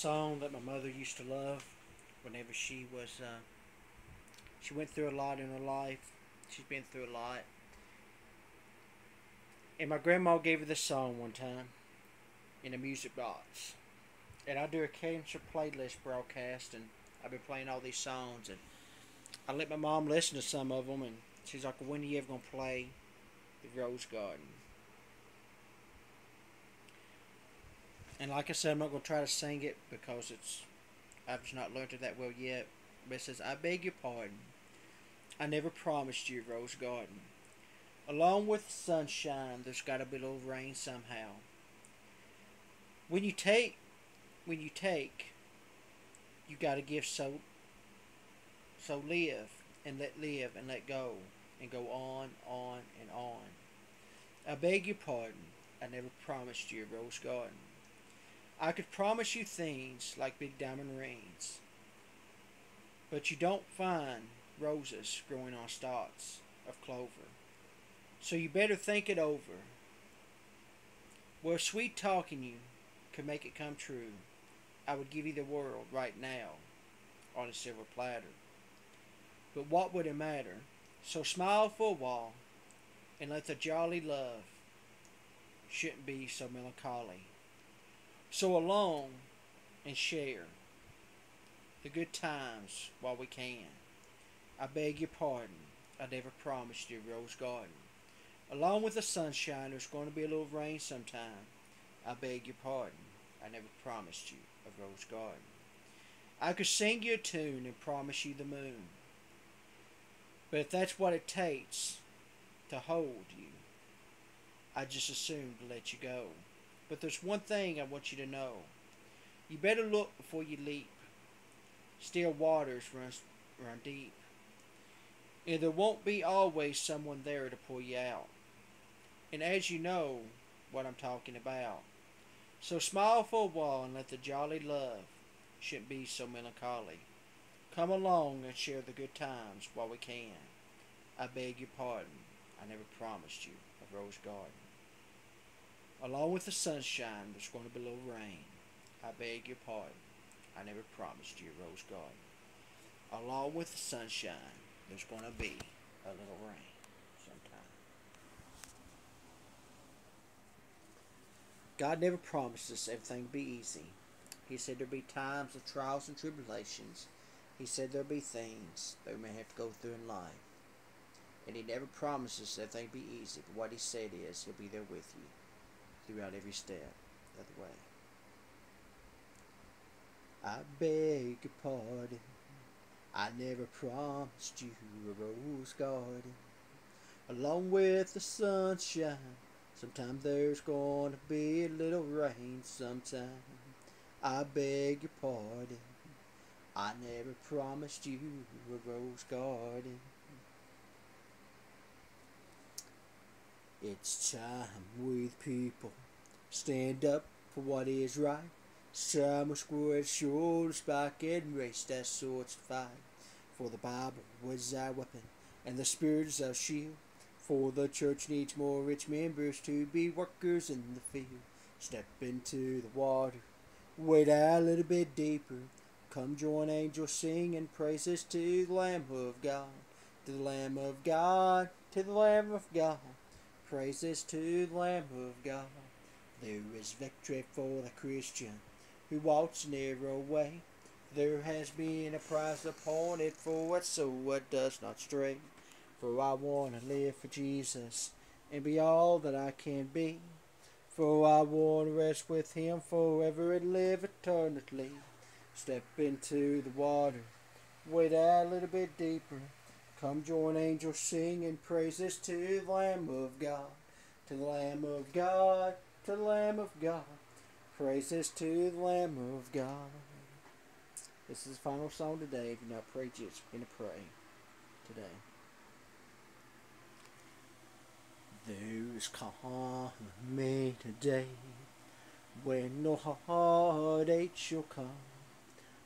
song that my mother used to love whenever she went through a lot in her life. She's been through a lot. And my grandma gave her this song one time in a music box. And I do a cancer playlist broadcast, and I've been playing all these songs, and I let my mom listen to some of them, and she's like, "When are you ever gonna play the Rose Garden?" And like I said, I'm not gonna try to sing it because I've just not learned it that well yet. But it says, "I beg your pardon. I never promised you a rose garden. Along with the sunshine, there's got to be a little rain somehow. When you take, when you take, you got to give. So live and let go, and go on and on. I beg your pardon. I never promised you a rose garden. I could promise you things like big diamond rings, but you don't find roses growing on stalks of clover. So you better think it over. Where sweet talking you could make it come true, I would give you the world right now on a silver platter. But what would it matter? So smile for a while and let the jolly love shouldn't be so melancholy. So along and share the good times while we can. I beg your pardon. I never promised you a rose garden. Along with the sunshine, there's going to be a little rain sometime. I beg your pardon. I never promised you a rose garden. I could sing you a tune and promise you the moon. But if that's what it takes to hold you, I just assume to let you go. But there's one thing I want you to know. You better look before you leap. Still waters run deep. And there won't be always someone there to pull you out. And as you know what I'm talking about. So smile for a while and let the jolly love shouldn't be so melancholy. Come along and share the good times while we can. I beg your pardon. I never promised you a rose garden. Along with the sunshine, there's going to be a little rain. I beg your pardon. I never promised you a rose garden. Along with the sunshine, there's going to be a little rain sometime. God never promised us everything would be easy. He said there'd be times of trials and tribulations. He said there'd be things that we may have to go through in life. And He never promises everything would be easy. But what He said is He'll be there with you throughout every step of the way. I beg your pardon. I never promised you a rose garden. Along with the sunshine, sometimes there's gonna be a little rain sometime. I beg your pardon. I never promised you a rose garden. It's time with people stand up for what is right. Some will square shoulders back and race their swords to fight. For the Bible was our weapon, and the Spirit is our shield. For the church needs more rich members to be workers in the field. Step into the water, wade out a little bit deeper. Come join angels singing praises to the Lamb of God. To the Lamb of God, to the Lamb of God. Praises to the Lamb of God. There is victory for the Christian who walks the narrow way. There has been a price appointed for it, so it does not stray. For I want to live for Jesus and be all that I can be. For I want to rest with Him forever and live eternally. Step into the water, wade out a little bit deeper. Come join angels singing praises to the Lamb of God. To the Lamb of God, to the Lamb of God. Praises to the Lamb of God. This is the final song today. If you're not prayed yet, begin to pray today. There's coming a day when no heartache shall come.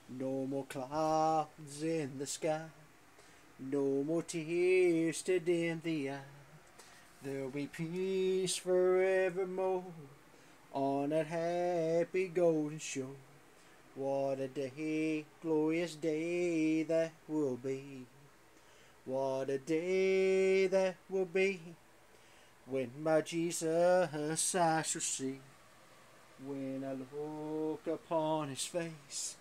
No more clouds in the sky. No more tears to dim the eye. There'll be peace forevermore on that happy golden shore. What a day, glorious day that will be. What a day that will be, when my Jesus I shall see. When I look upon his face,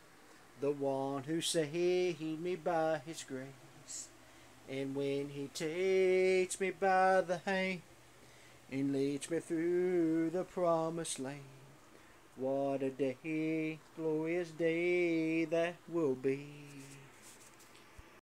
the one who saved me by his grace. And when he takes me by the hand and leads me through the promised land, what a day, glorious day that will be.